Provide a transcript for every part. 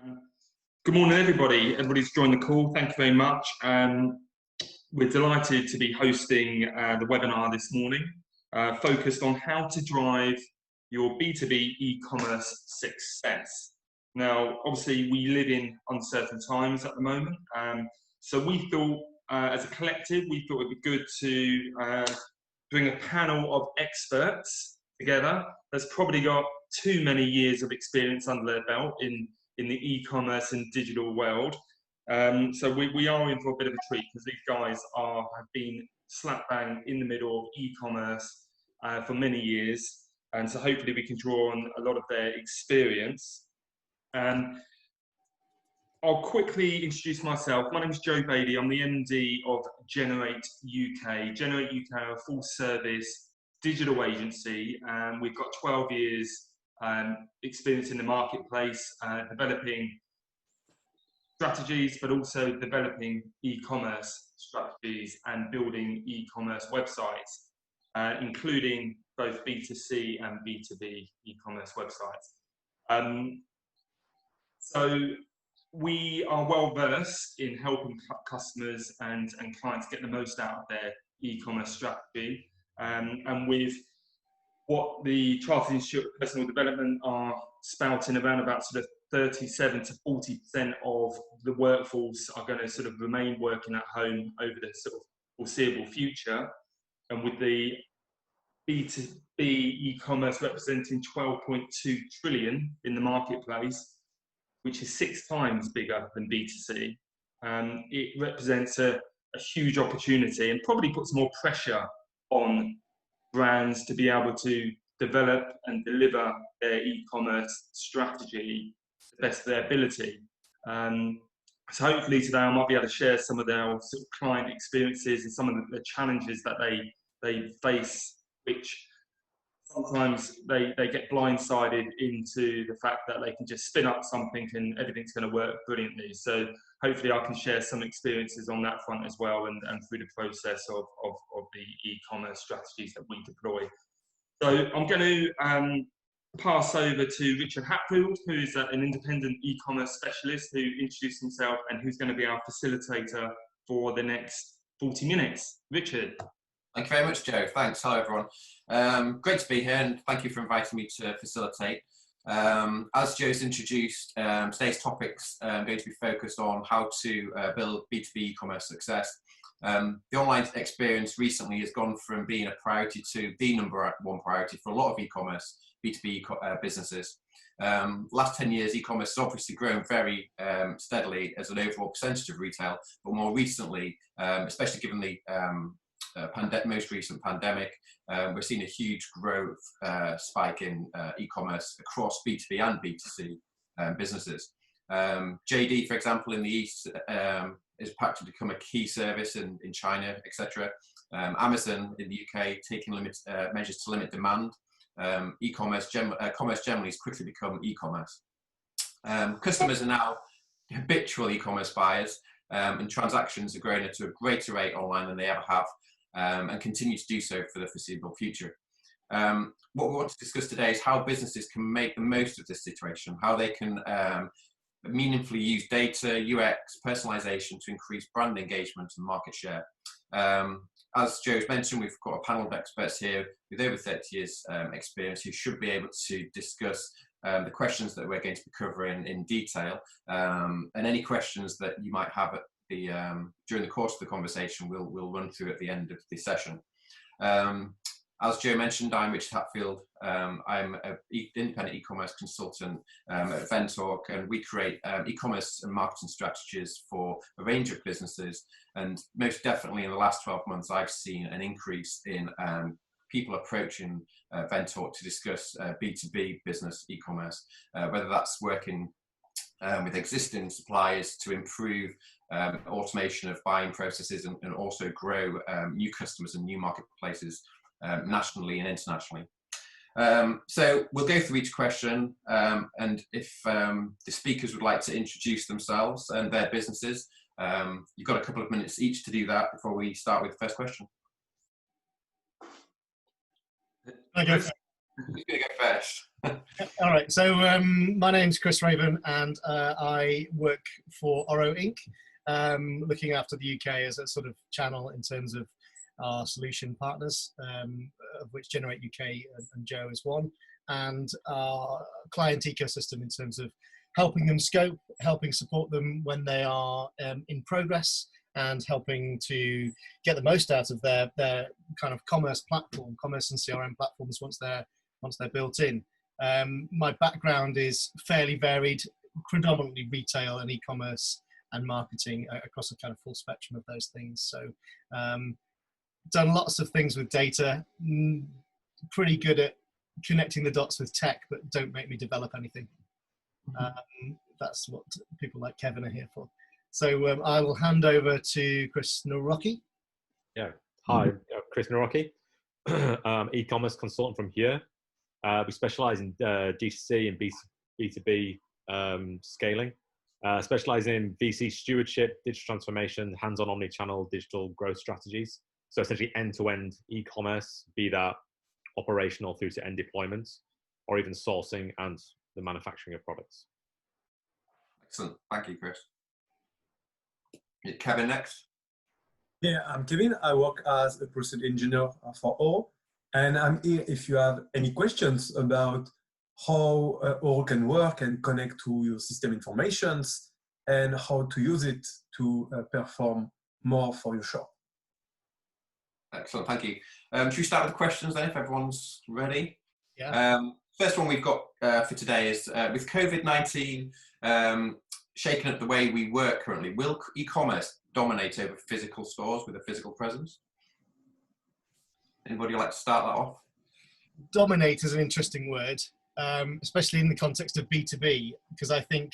Good morning, everybody. Everybody's joined the call. Thank you very much. We're delighted to be hosting the webinar this morning, focused on how to drive your B2B e-commerce success. Now, obviously, we live in uncertain times at the moment, so we thought, as a collective, we thought it'd be good to bring a panel of experts together that's probably got too many years of experience under their belt in the e-commerce and digital world. So we are in for a bit of a treat, because these guys have been slap bang in the middle of e-commerce for many years, and so hopefully we can draw on a lot of their experience. I'll quickly introduce myself. My name is Joe Bailey. I'm the MD of Generate UK. Generate UK are a full service digital agency, and we've got 12 years experience in the marketplace, developing strategies, but also developing e-commerce strategies and building e-commerce websites, including both B2C and B2B e-commerce websites. So we are well versed in helping customers and clients get the most out of their e-commerce strategy, and with what the Chartered Institute of Personal Development are spouting, around about sort of 37 to 40% of the workforce are going to sort of remain working at home over the sort of foreseeable future. And with the B2B e-commerce representing 12.2 trillion in the marketplace, which is 6 times bigger than B2C, it represents a huge opportunity, and probably puts more pressure on brands to be able to develop and deliver their e-commerce strategy to the best of their ability. So hopefully today I might be able to share some of their sort of client experiences and some of the challenges that they face, which sometimes they get blindsided into the fact that they can just spin up something and everything's going to work brilliantly. So hopefully I can share some experiences on that front as well, and through the process of the e-commerce strategies that we deploy. So I'm going to pass over to Richard Hatfield, who is an independent e-commerce specialist who introduced himself and who's going to be our facilitator for the next 40 minutes. Richard. Thank you very much, Joe. Thanks. Hello, everyone. Great to be here, and thank you for inviting me to facilitate. As Joe's introduced, today's topics are going to be focused on how to build B2B e-commerce success. The online experience recently has gone from being a priority to the #1 priority for a lot of e-commerce, B2B businesses. Last 10 years, e-commerce has obviously grown very steadily as an overall percentage of retail, but more recently, especially given the most recent pandemic, we're seeing a huge growth spike in e-commerce across B2B and B2C businesses. JD, for example, in the East is practically become a key service in China, etc. Amazon in the UK taking measures to limit demand. Commerce generally has quickly become e-commerce. Customers are now habitual e-commerce buyers, and transactions are growing at a greater rate online than they ever have, and continue to do so for the foreseeable future. What we want to discuss today is how businesses can make the most of this situation, how they can meaningfully use data, UX, personalisation to increase brand engagement and market share. As Joe's mentioned, we've got a panel of experts here with over 30 years experience who should be able to discuss the questions that we're going to be covering in detail, and any questions that you might have at during the course of the conversation we'll run through at the end of the session. As Joe mentioned, I'm Richard Hatfield. I'm an independent e-commerce consultant at Ventalk, and we create e-commerce and marketing strategies for a range of businesses. And most definitely in the last 12 months, I've seen an increase in people approaching Ventalk to discuss B2B business e-commerce, whether that's working with existing suppliers to improve automation of buying processes and also grow new customers and new marketplaces nationally and internationally. So we'll go through each question, and if the speakers would like to introduce themselves and their businesses, you've got a couple of minutes each to do that before we start with the first question. Okay. Who's going to go first? All right. So my name's Chris Raven, and I work for Oro Inc., looking after the UK as a sort of channel in terms of our solution partners, of which Generate UK and Joe is one, and our client ecosystem in terms of helping them scope, helping support them when they are in progress, and helping to get the most out of their kind of commerce platform, commerce and CRM platforms once they're built in. My background is fairly varied, predominantly retail and e-commerce and marketing across a kind of full spectrum of those things. So done lots of things with data, pretty good at connecting the dots with tech, but don't make me develop anything. That's what people like Kevin are here for. So I will hand over to Chris Nawrocki. Yeah, hi, Chris Nawrocki, e-commerce consultant from here. We specialize in D2C and B2B scaling, specialize in VC stewardship, digital transformation, hands-on omni-channel digital growth strategies. So essentially end-to-end e-commerce, be that operational through to end deployments, or even sourcing and the manufacturing of products. Excellent. Thank you, Chris. Kevin next. Yeah, I'm Kevin. I work as a process engineer for O, and I'm here if you have any questions about how O can work and connect to your system informations and how to use it to perform more for your shop. Excellent, thank you. Should we start with the questions then, if everyone's ready? Yeah. First one we've got for today is, with COVID-19 shaking up the way we work currently, will e-commerce dominate over physical stores with a physical presence? Anybody like to start that off? Dominate is an interesting word, especially in the context of B2B, because I think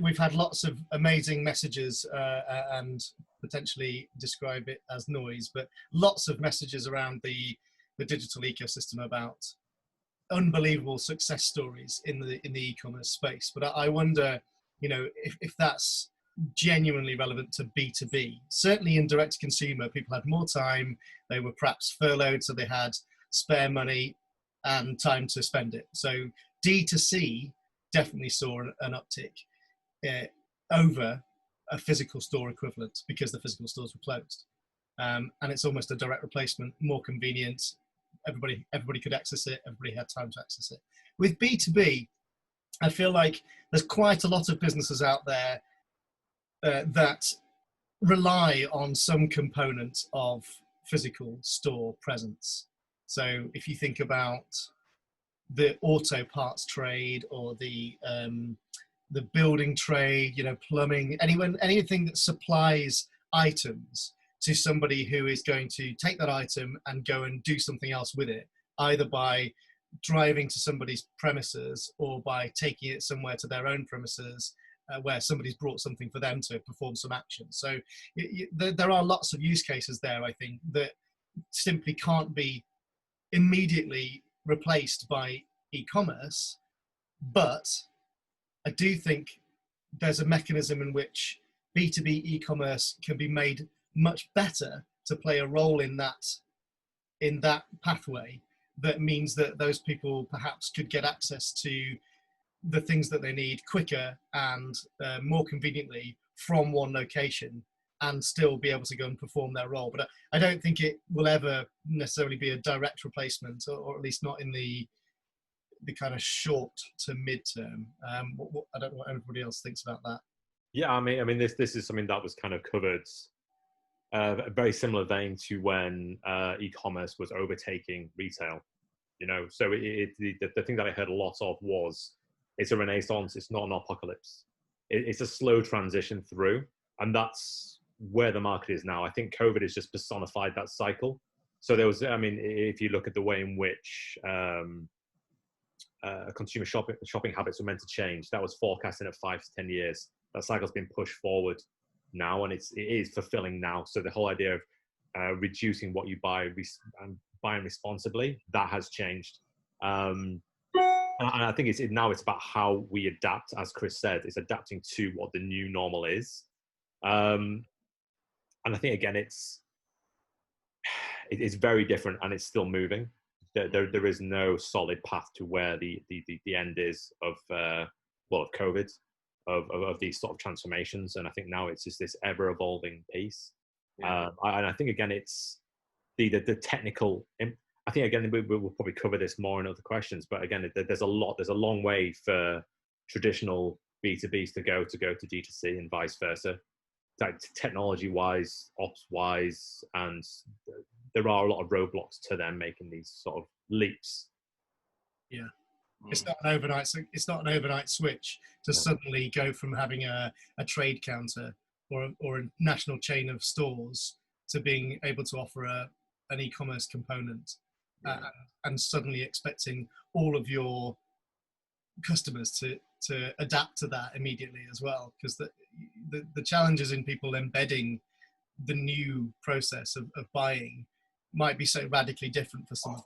we've had lots of amazing messages and potentially describe it as noise, but lots of messages around the digital ecosystem about unbelievable success stories in the e-commerce space. But I wonder, you know, if that's genuinely relevant to B2B. Certainly in direct to consumer, people had more time, they were perhaps furloughed, so they had spare money and time to spend it. So D2C definitely saw an uptick over a physical store equivalent because the physical stores were closed. And it's almost a direct replacement, more convenient. Everybody could access it. Everybody had time to access it. With B2B, I feel like there's quite a lot of businesses out there that rely on some component of physical store presence. So if you think about the auto parts trade or the building trade, you know, plumbing, anything that supplies items to somebody who is going to take that item and go and do something else with it, either by driving to somebody's premises or by taking it somewhere to their own premises where somebody's brought something for them to perform some action. So there are lots of use cases there, I think, that simply can't be immediately replaced by e-commerce, but I do think there's a mechanism in which B2B e-commerce can be made much better to play a role in that pathway. That means that those people perhaps could get access to the things that they need quicker and more conveniently from one location and still be able to go and perform their role. But I don't think it will ever necessarily be a direct replacement, or at least not in the kind of short to mid-term. I don't know what everybody else thinks about that. Yeah, I mean, this is something that was kind of covered a very similar vein to when e-commerce was overtaking retail. You know, so the thing that I heard a lot of was it's a renaissance, it's not an apocalypse. It's a slow transition through, and that's where the market is now. I think COVID has just personified that cycle. So there was, I mean, if you look at the way in which consumer shopping habits were meant to change, that was forecasting at 5 to 10 years. That cycle's been pushed forward now, and it is fulfilling now. So the whole idea of reducing what you buy and buying responsibly, that has changed. And I think now it's about how we adapt, as Chris said, it's adapting to what the new normal is. And I think, again, it's very different and it's still moving. there is no solid path to where the end is of of COVID, of these sort of transformations. And I think now it's just this ever evolving piece. And I think again it's the technical. I think again we'll probably cover this more in other questions, but again there's a long way for traditional B2Bs to go to D2C and vice versa, like technology wise, ops wise, and there are a lot of roadblocks to them making these sort of leaps. Yeah, it's not an overnight switch to suddenly go from having a trade counter or a national chain of stores to being able to offer an e-commerce component, and suddenly expecting all of your customers to adapt to that immediately as well, because the challenges in people embedding the new process of buying might be so radically different for some.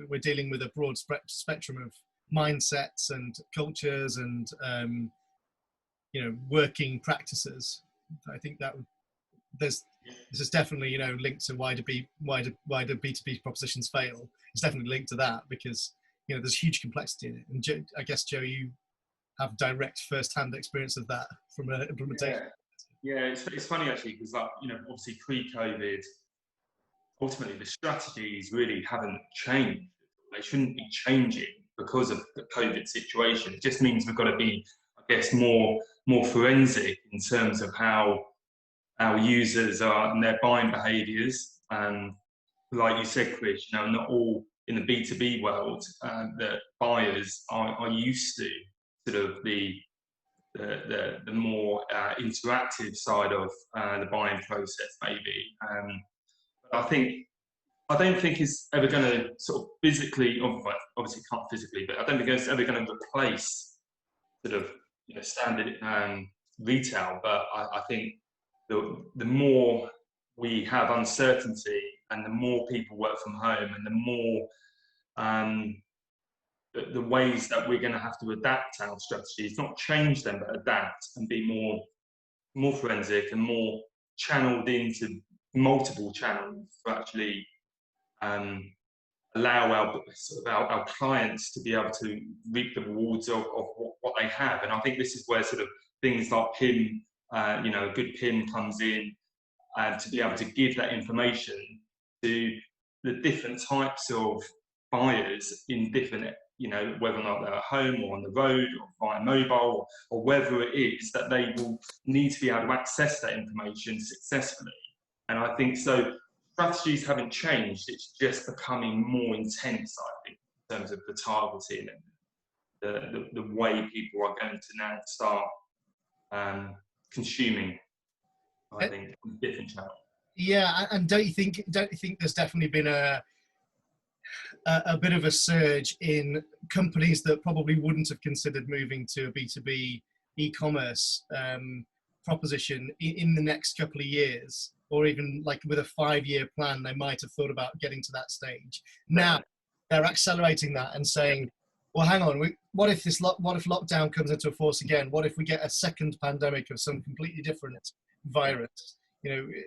We're dealing with a broad spectrum of mindsets and cultures and working practices. I think that this is definitely linked to why do B2B propositions fail. It's definitely linked to that, because there's huge complexity in it. And I guess Joe, you have direct first-hand experience of that from an implementation. Yeah, it's funny actually, because obviously pre-COVID, ultimately the strategies really haven't changed. They shouldn't be changing because of the COVID situation. It just means we've got to be, I guess, more forensic in terms of how our users are and their buying behaviours. And like you said, Chris, not all in the B2B world that buyers are used to sort of the more interactive side of the buying process, maybe. But I don't think it's ever going to sort of physically, obviously can't physically, but I don't think it's ever going to replace sort of standard retail. But I think the more we have uncertainty and the more people work from home and the more the ways that we're going to have to adapt our strategies, not change them, but adapt and be more forensic and more channeled into multiple channels to actually allow our clients to be able to reap the rewards of what they have. And I think this is where sort of things like PIM, a good PIM comes in, to be able to give that information to the different types of buyers in different, whether or not they're at home or on the road or via mobile or whether it is that they will need to be able to access that information successfully. And I think so strategies haven't changed, it's just becoming more intense, I think, in terms of the targeting and the way people are going to now start consuming, I think, different channels. Yeah, and don't you think there's definitely been a bit of a surge in companies that probably wouldn't have considered moving to a B2B e-commerce proposition in the next couple of years, or even like with a 5-year plan, they might have thought about getting to that stage. Now they're accelerating that and saying, well, hang on, what if lockdown comes into force again? What if we get a second pandemic of some completely different virus?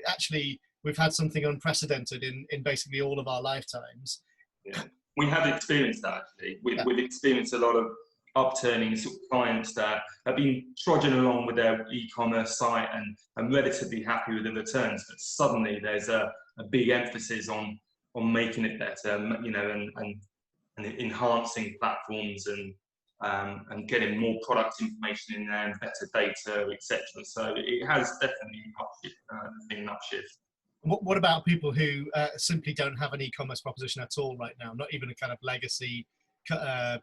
Actually, we've had something unprecedented in basically all of our lifetimes. Yeah. We have experienced that, actually. We've experienced a lot of upturning sort of clients that have been trudging along with their e-commerce site and relatively happy with the returns, but suddenly there's a big emphasis on making it better, and enhancing platforms and getting more product information in there and better data, etc. So it has definitely been an upshift. What about people who simply don't have an e-commerce proposition at all right now? Not even a kind of legacy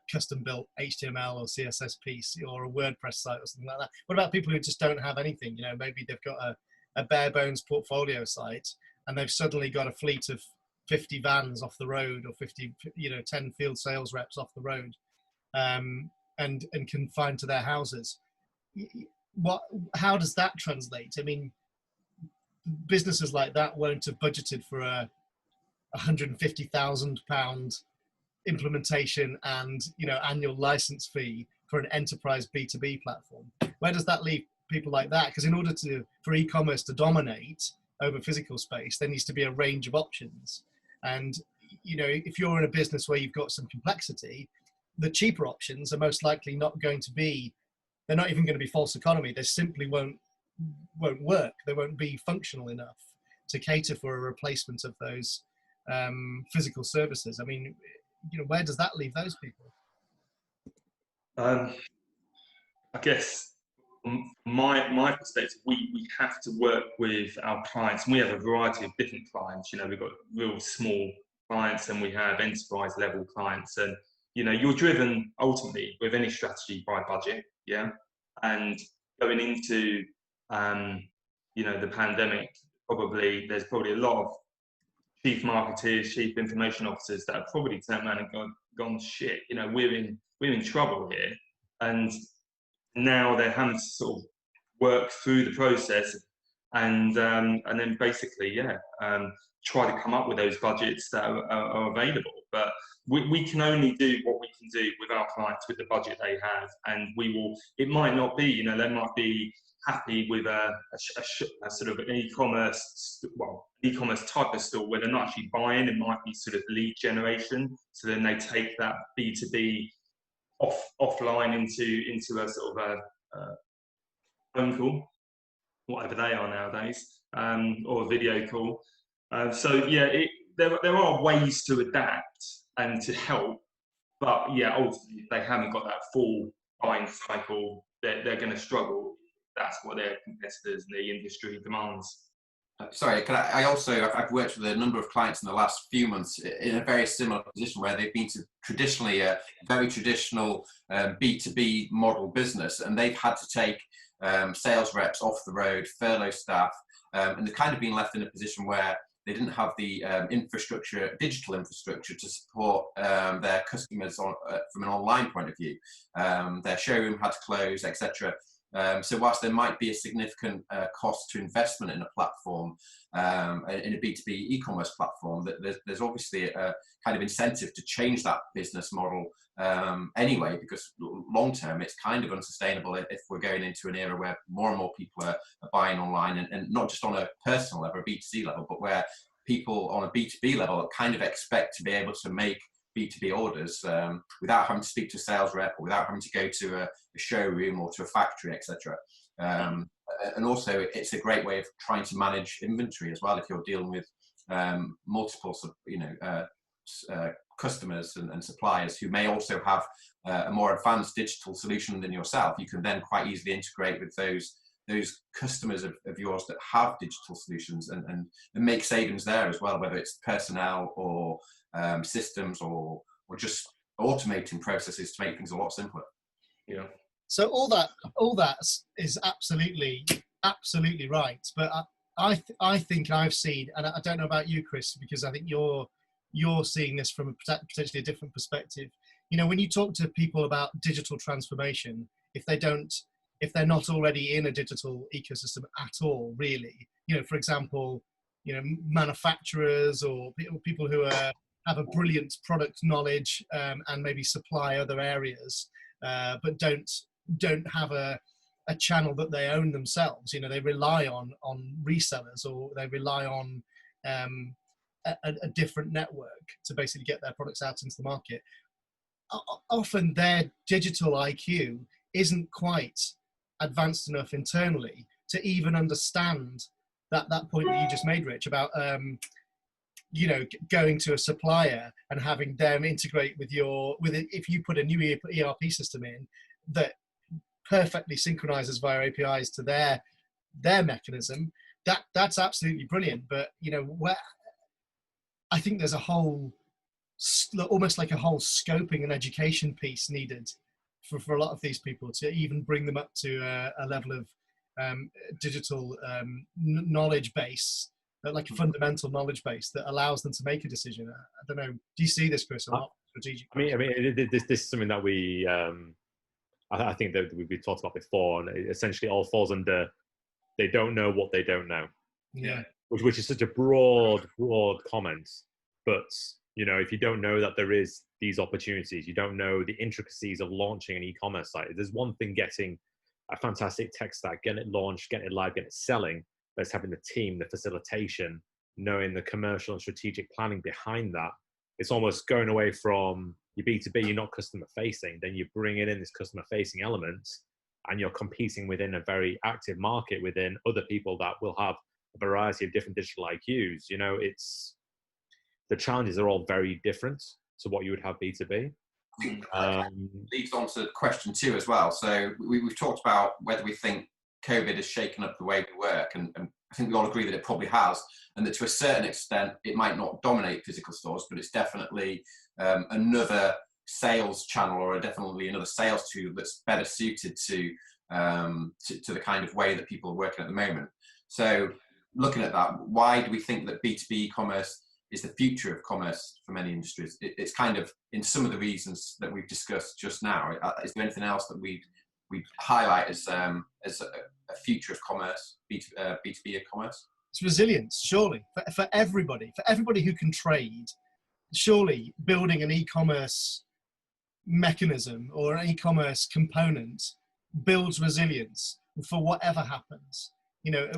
custom-built HTML or CSS piece or a WordPress site or something like that. What about people who just don't have anything? Maybe they've got a bare bones portfolio site and they've suddenly got a fleet of 50 vans off the road, or 10 field sales reps off the road, and confined to their houses. How does that translate? I mean, businesses like that won't have budgeted for a £150,000 implementation and annual license fee for an enterprise B2B platform. Where does that leave people like that? Because in order for e-commerce to dominate over physical space, there needs to be a range of options. And you know, if you're in a business where you've got some complexity, the cheaper options are most likely not going to be, they're not even going to be false economy. They simply won't work. They won't be functional enough to cater for a replacement of those physical services. I mean, you know, where does that leave those people? I guess from my perspective, we have to work with our clients, and we have a variety of different clients. You know, we've got real small clients and we have enterprise level clients, and you know, you're driven ultimately with any strategy by budget, yeah. And going into you know, the pandemic, there's probably a lot of chief marketeers, chief information officers that have probably turned around and gone shit. You know, we're in trouble here, and now they're having to sort of work through the process and then basically try to come up with those budgets that are available. But we can only do what we can do with our clients with the budget they have, and it might not be, you know, they might be happy with a sort of an e-commerce type of store where they're not actually buying. It might be sort of lead generation, so then they take that B2B offline into a sort of a phone call, whatever they are nowadays, or a video call. So yeah, there are ways to adapt and to help, but yeah, ultimately if they haven't got that full buying cycle, they're going to struggle. That's what their competitors in the industry demands. Sorry, I've worked with a number of clients in the last few months in a very similar position where they've been to traditionally a very traditional B2B model business, and they've had to take sales reps off the road, furlough staff, and they've kind of been left in a position where they didn't have the digital infrastructure to support their customers from an online point of view. Their showroom had to close, etc. So whilst there might be a significant cost to investment in a platform, in a B2B e-commerce platform, there's obviously a kind of incentive to change that business model anyway, because long term it's kind of unsustainable if we're going into an era where more and more people are buying online, and not just on a personal level, a B2C level, but where people on a B2B level kind of expect to be able to make B2B orders without having to speak to a sales rep, or without having to go to a showroom or to a factory, etc. And also it's a great way of trying to manage inventory as well. If you're dealing with multiple customers and suppliers who may also have a more advanced digital solution than yourself, you can then quite easily integrate with those customers of yours that have digital solutions and make savings there as well, whether it's personnel or systems or just automating processes to make things a lot simpler. Yeah. So all that is absolutely right. But I think I've seen, and I don't know about you, Chris, because I think you're seeing this from a potentially a different perspective. You know, when you talk to people about digital transformation, if they're not already in a digital ecosystem at all, really, you know, for example, you know, manufacturers or people who have a brilliant product knowledge and maybe supply other areas, but don't have a channel that they own themselves. You know, they rely on resellers, or they rely on a different network to basically get their products out into the market. Often their digital IQ isn't quite advanced enough internally to even understand that point that you just made, Rich, about you know, going to a supplier and having them integrate with it. If you put a new ERP system in that perfectly synchronizes via APIs to their mechanism, that's absolutely brilliant. But you know, I think there's a whole, almost like a whole scoping and education piece needed for a lot of these people to even bring them up to a level of digital knowledge base, like a fundamental knowledge base that allows them to make a decision. I don't know. Do you see this, Chris, or not? Strategic. I mean, this is something that we, I think that we've talked about before, and it essentially all falls under they don't know what they don't know. Yeah. Which is such a broad comment, but you know, if you don't know that there is these opportunities, you don't know the intricacies of launching an e-commerce site. There's one thing getting a fantastic tech stack, getting it launched, getting it live, getting it selling. There's having the team, the facilitation, knowing the commercial and strategic planning behind that, It's almost going away from your B2B, you're not customer facing, then you bring in this customer facing element, and you're competing within a very active market within other people that will have a variety of different digital IQs. You know, the challenges are all very different to what you would have B2B. I think that leads on to question 2 as well. So we've talked about whether we think COVID has shaken up the way we work, and I think we all agree that it probably has, and that to a certain extent it might not dominate physical stores, but it's definitely another sales channel, or definitely another sales tool that's better suited to the kind of way that people are working at the moment. So looking at that, why do we think that B2B e-commerce is the future of commerce for many industries? It's kind of in some of the reasons that we've discussed just now. Is there anything else that we'd highlight as a future of commerce, B2B e-commerce? It's resilience, surely, for everybody who can trade. Surely building an e-commerce mechanism or an e-commerce component builds resilience for whatever happens. You know,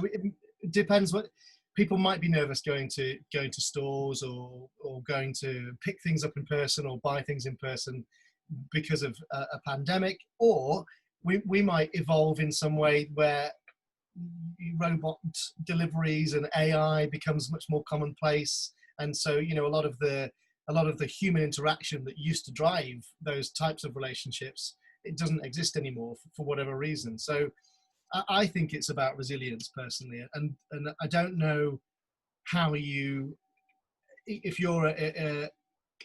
it depends. What people might be nervous going to stores or going to pick things up in person or buy things in person because of a pandemic, or we might evolve in some way where robot deliveries and AI becomes much more commonplace, and so, you know, a lot of the human interaction that used to drive those types of relationships, it doesn't exist anymore for whatever reason. So I think it's about resilience personally, and I don't know how if you're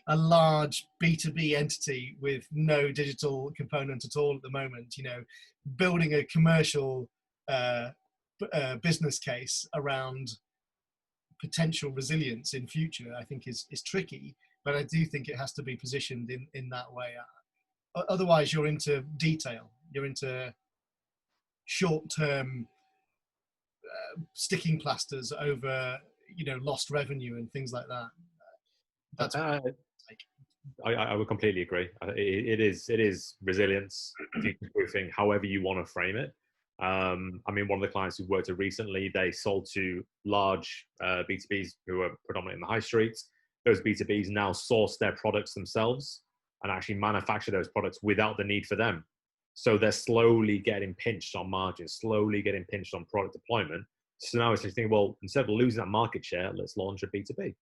a large B2B entity with no digital component at all at the moment, you know, building a commercial business case around potential resilience in future, I think is tricky, but I do think it has to be positioned in that way. Otherwise you're into detail, you're into short-term sticking plasters over, you know, lost revenue and things like that. That's I would completely agree. It is resilience, future-proofing, however you want to frame it. I mean, one of the clients who worked with recently, they sold to large B2Bs who are predominantly in the high streets. Those B2Bs now source their products themselves and actually manufacture those products without the need for them. So they're slowly getting pinched on margins, slowly getting pinched on product deployment. So now it's just thinking, well, instead of losing that market share, let's launch a B2B.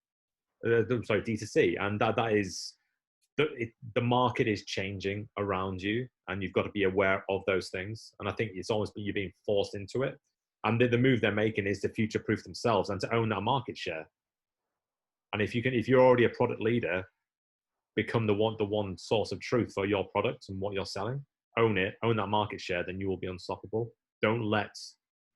Sorry, D2C. And that is, the market is changing around you, and you've got to be aware of those things. And I think it's almost you're being forced into it. And the move they're making is to future-proof themselves and to own that market share. And if you're already a product leader, become the one source of truth for your product and what you're selling. Own it, own that market share, then you will be unstoppable. Don't let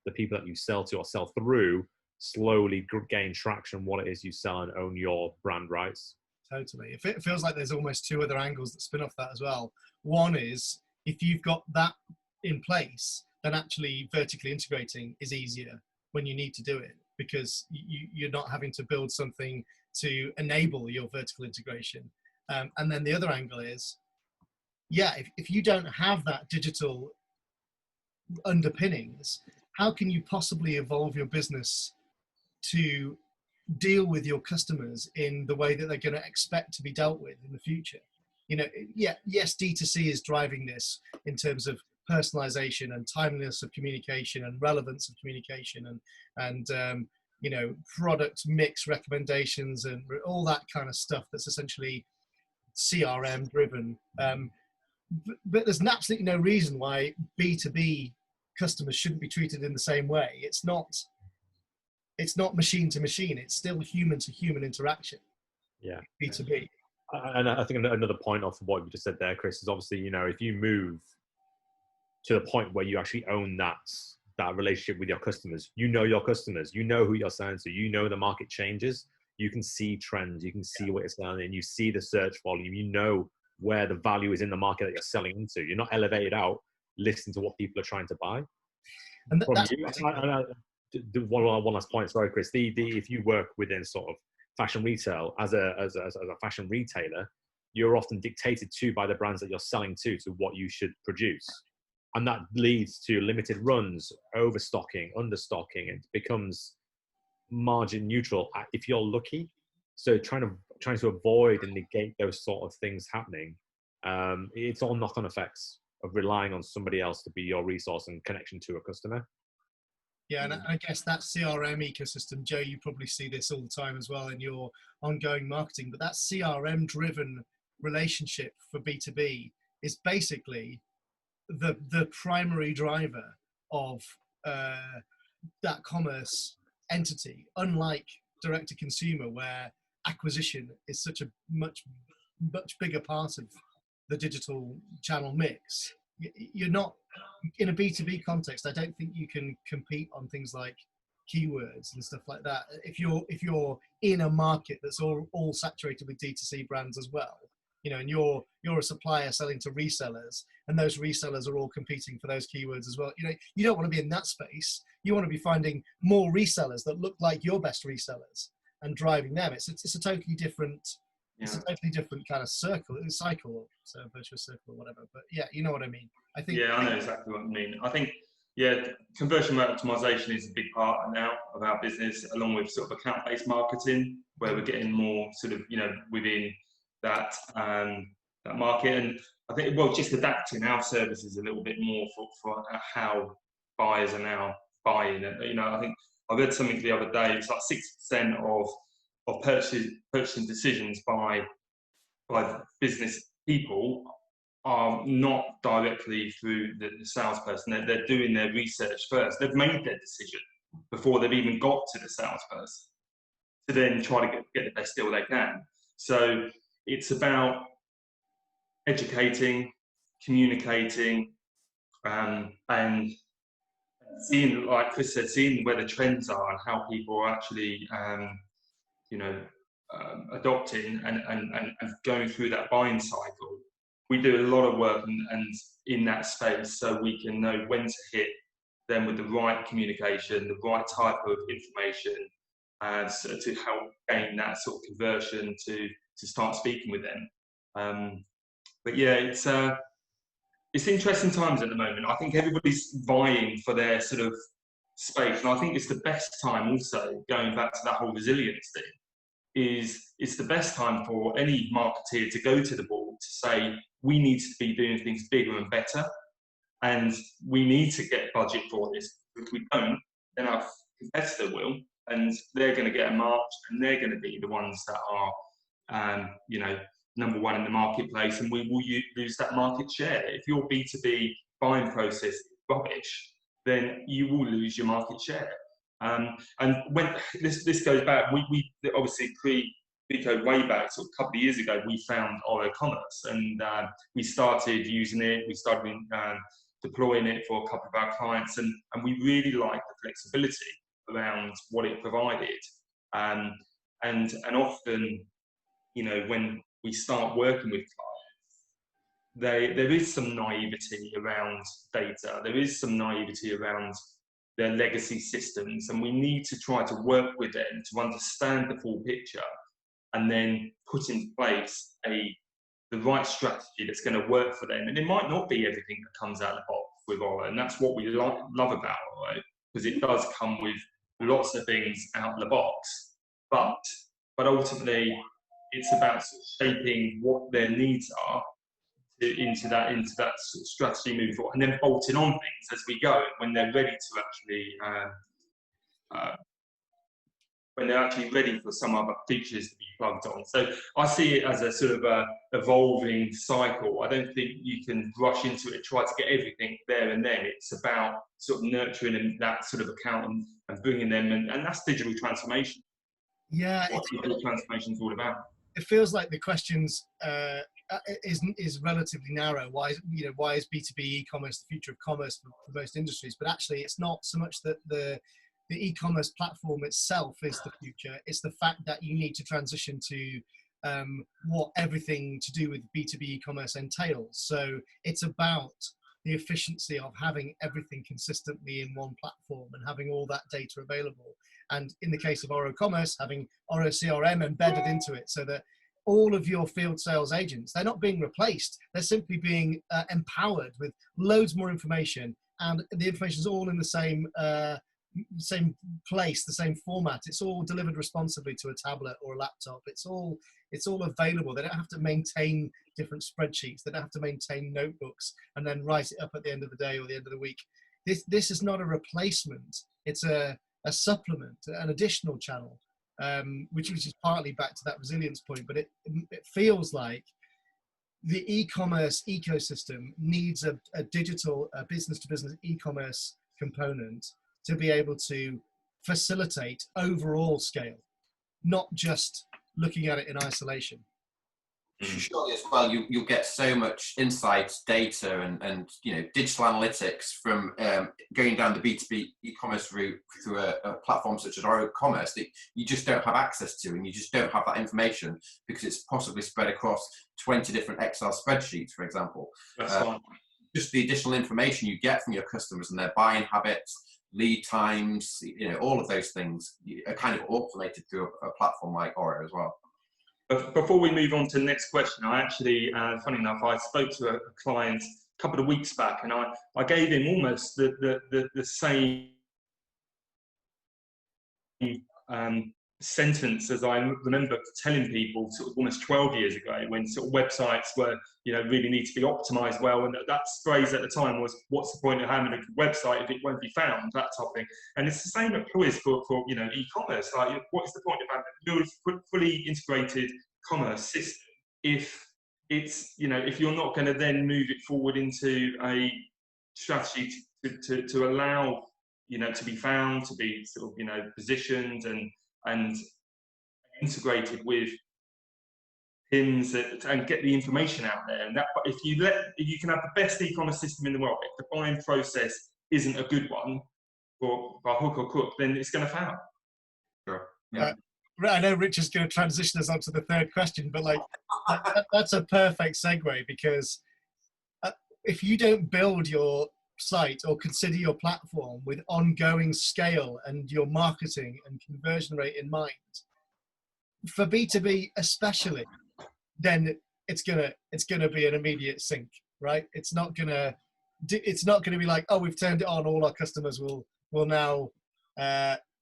the people that you sell to or sell through slowly gain traction what it is you sell, and own your brand rights. Totally. It feels like there's almost 2 other angles that spin off that as well. One is, if you've got that in place, then actually vertically integrating is easier when you need to do it, because you're not having to build something to enable your vertical integration. And then the other angle is, yeah, if you don't have that digital underpinnings, how can you possibly evolve your business to deal with your customers in the way that they're going to expect to be dealt with in the future? You know, yes, D2C is driving this in terms of personalization and timeliness of communication and relevance of communication and you know, product mix recommendations and all that kind of stuff that's essentially CRM driven. But there's absolutely no reason why B2B customers shouldn't be treated in the same way. It's not machine to machine. It's still human to human interaction. Yeah. B2B. And I think another point off of what you just said there, Chris, is obviously, you know, if you move to the point where you actually own that relationship with your customers, you know your customers, you know who you're selling to, you know the market changes, you can see trends, you can see what you're selling, and you see the search volume, you know where the value is in the market that you're selling into. You're not elevated out, listening to what people are trying to buy. And one last point, sorry, Chris. If you work within sort of fashion retail as a fashion retailer, you're often dictated to by the brands that you're selling to what you should produce, and that leads to limited runs, overstocking, understocking, and it becomes margin neutral if you're lucky. So trying trying to avoid and negate those sort of things happening, it's all knock-on effects of relying on somebody else to be your resource and connection to a customer. Yeah, and I guess that CRM ecosystem, Joe, you probably see this all the time as well in your ongoing marketing, but that CRM-driven relationship for B2B is basically the primary driver of that commerce entity, unlike direct-to-consumer, where acquisition is such a much bigger part of the digital channel mix. You're not, in a B2B context, I don't think you can compete on things like keywords and stuff like that. If you're in a market that's all saturated with D2C brands as well, you know, and you're a supplier selling to resellers, and those resellers are all competing for those keywords as well. You know, you don't want to be in that space. You want to be finding more resellers that look like your best resellers and driving them. It's a totally different. It's a totally different kind of cycle, so virtuous circle or whatever. But yeah, you know what I mean. I think. Yeah, I know exactly what I mean. I think, yeah, conversion rate optimization is a big part now of our business, along with sort of account-based marketing, where we're getting more sort of, you know, within that that market. And I think, well, just adapting our services a little bit more for how buyers are now buying. And, you know, I think I read something the other day. It's like 60% of purchasing decisions by business people are not directly through the salesperson. They're doing their research first. They've made their decision before they've even got to the salesperson to then try to get the best deal they can. So it's about educating, communicating, and seeing, like Chris said, seeing where the trends are and how people are actually you know, adopting and going through that buying cycle. We do a lot of work and in that space, so we can know when to hit them with the right communication, the right type of information, so to help gain that sort of conversion to start speaking with them. But yeah, it's interesting times at the moment. I think everybody's vying for their sort of space, and I think it's the best time also, going back to that whole resilience thing, it's the best time for any marketeer to go to the board to say, we need to be doing things bigger and better, and we need to get budget for this. If we don't, then our competitor will, and they're going to get a march, and they're going to be the ones that are, you know, number one in the marketplace, and we will lose that market share. If your B2B buying process is rubbish, then you will lose your market share. And when this goes back, we obviously pre-Bico way back, sort of a couple of years ago, we found Commerce, and we started using it. We started deploying it for a couple of our clients, and we really liked the flexibility around what it provided. And often, you know, when we start working with clients, there is some naivety around data. There is some naivety around their legacy systems, and we need to try to work with them to understand the full picture and then put in place the right strategy that's going to work for them. And it might not be everything that comes out of the box with Oro, and that's what we love about Oro, because it does come with lots of things out of the box. But ultimately, it's about sort of shaping what their needs are into that sort of strategy moving forward, and then bolting on things as we go when they're ready to actually ready for some other features to be plugged on. So I see it as a sort of a evolving cycle. I don't think you can rush into it and try to get everything there and then. It's about sort of nurturing that sort of account and bringing them, and that's digital transformation. Yeah, what digital transformation is all about. It feels like the questions is relatively narrow. Why is B2B e-commerce the future of commerce for most industries? But actually, it's not so much that the e-commerce platform itself is the future. It's the fact that you need to transition to what everything to do with B2B e-commerce entails. So it's about the efficiency of having everything consistently in one platform and having all that data available. And in the case of Oro Commerce, having Oro CRM embedded into it, so that all of your field sales agents, they're not being replaced. They're simply being empowered with loads more information, and the information is all in the same same place, the same format. It's all delivered responsively to a tablet or a laptop. It's all available. They don't have to maintain different spreadsheets. They don't have to maintain notebooks and then write it up at the end of the day or the end of the week. This is not a replacement. It's a supplement, an additional channel, which is partly back to that resilience point. But it feels like the e-commerce ecosystem needs a digital, business-to-business e-commerce component to be able to facilitate overall scale, not just looking at it in isolation. Surely as well, you'll get so much insights, data, and digital analytics from going down the B2B e-commerce route through a platform such as our commerce that you just don't have access to, and you just don't have that information because it's possibly spread across 20 different Excel spreadsheets, for example. That's fine. Just the additional information you get from your customers and their buying habits, lead times, all of those things are kind of automated through a platform like Oro as well. But before we move on to the next question, I actually, funny enough, I spoke to a client a couple of weeks back, and I gave him almost the same sentence as I remember telling people sort of almost 12 years ago, when sort of websites were, really need to be optimized well. And that phrase at the time was, what's the point of having a website if it won't be found, that type of thing. And it's the same applies for e-commerce. Like, what is the point of having a fully integrated commerce system if it's, if you're not going to then move it forward into a strategy to allow, to be found, to be sort of, positioned and integrated with pins and get the information out there. And that, if you can have the best e-commerce system in the world, if the buying process isn't a good one by hook or crook, then it's going to fail. Sure. Yeah. I know Rich is going to transition us onto the third question, but that's a perfect segue, because if you don't build your site or consider your platform with ongoing scale and your marketing and conversion rate in mind, for B2B especially, then it's gonna be an immediate sink, right? It's not gonna be like, oh, we've turned it on, all our customers will now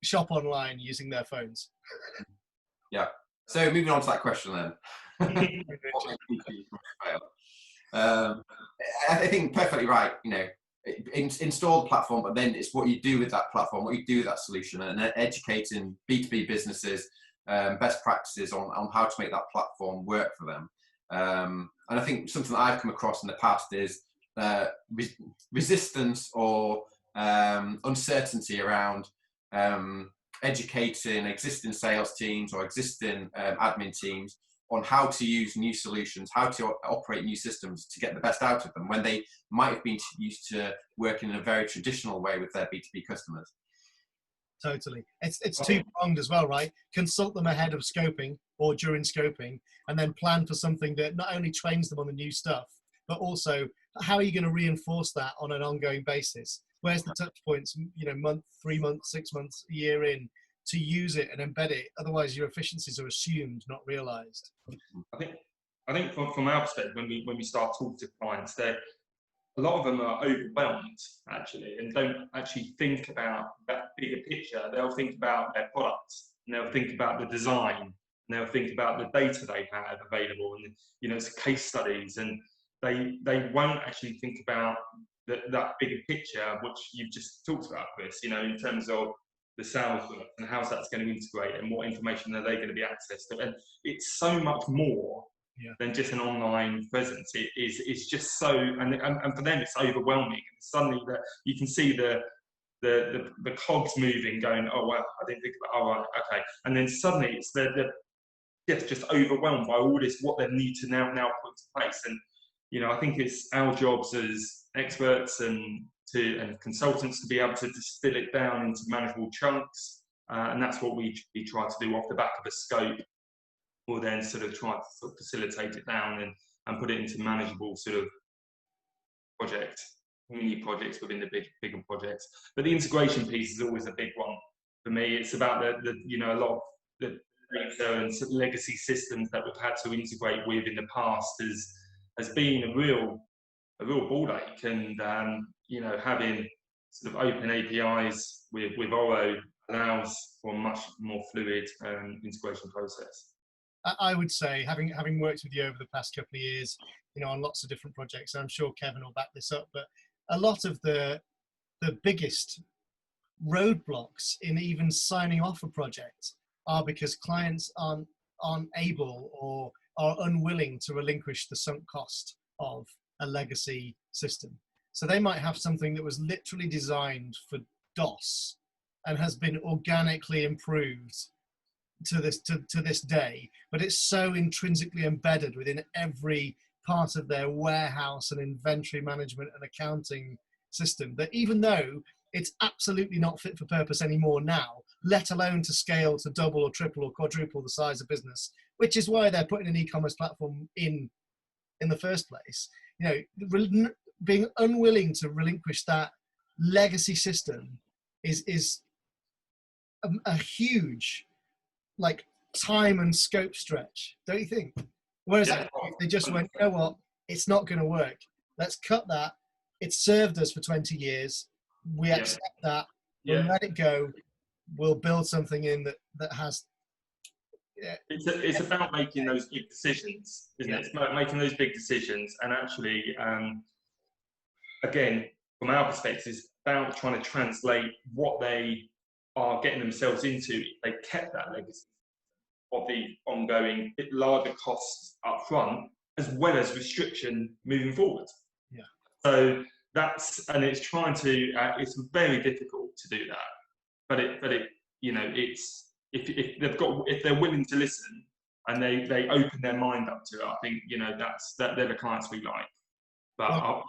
shop online using their phones. Yeah. So moving on to that question then. What makes B2B fail? I think perfectly right. Install the platform, but then it's what you do with that platform, what you do with that solution, and educating B2B businesses best practices on how to make that platform work for them. And I think something that I've come across in the past is resistance or uncertainty around educating existing sales teams or existing admin teams on how to use new solutions, how to operate new systems to get the best out of them, when they might have been used to working in a very traditional way with their B2B customers. Totally. It's two-pronged as well, right? Consult them ahead of scoping or during scoping, and then plan for something that not only trains them on the new stuff, but also how are you going to reinforce that on an ongoing basis? Where's the touch points, month, 3 months, 6 months, a year in, to use it and embed it? Otherwise, your efficiencies are assumed, not realized. I think from our perspective, when we start talking to clients, a lot of them are overwhelmed actually, and don't actually think about that bigger picture. They'll think about their products, and they'll think about the design, and they'll think about the data they have available, and it's case studies, and they won't actually think about that bigger picture, which you've just talked about, Chris. In terms of the sales and how that's going to integrate, and what information are they going to be accessed to, and it's so much more than just an online presence. It's just so, and for them it's overwhelming. And suddenly that you can see the cogs moving, going, oh wow, I didn't think about, oh right, okay, and then suddenly it's just overwhelmed by all this, what they need to now put into place. And I think it's our jobs as experts and consultants to be able to distill it down into manageable chunks, and that's what we try to do off the back of a scope, or then sort of try to facilitate it down and put it into manageable sort of mini projects within the bigger projects. But the integration piece is always a big one for me. It's about a lot of the data and legacy systems that we've had to integrate with in the past has been a real ball ache, and having sort of open APIs with Oro allows for a much more fluid integration process. I would say, having worked with you over the past couple of years, you know, on lots of different projects, and I'm sure Kevin will back this up, but a lot of the biggest roadblocks in even signing off a project are because clients aren't able or are unwilling to relinquish the sunk cost of a legacy system. So they might have something that was literally designed for DOS and has been organically improved to this day, but it's so intrinsically embedded within every part of their warehouse and inventory management and accounting system that even though it's absolutely not fit for purpose anymore now, let alone to scale to double or triple or quadruple the size of business, which is why they're putting an e-commerce platform in the first place. You know, being unwilling to relinquish that legacy system is a huge, like, time and scope stretch, don't you think? Whereas Yeah. if they just went, you know what, it's not going to work. Let's cut that. It's served us for 20 years. We accept that. We'll let it go. We'll build something in that has. Yeah. It's about making those big decisions, isn't it? It's about making those big decisions, and actually, again, from our perspective, it's about trying to translate what they are getting themselves into if they kept that legacy of the ongoing larger costs up front, as well as restriction moving forward. Yeah. So and it's trying to, it's very difficult to do that, but it, you know, it's, if they're willing to listen and they open their mind up to it, I think, you know, they're the clients we like. But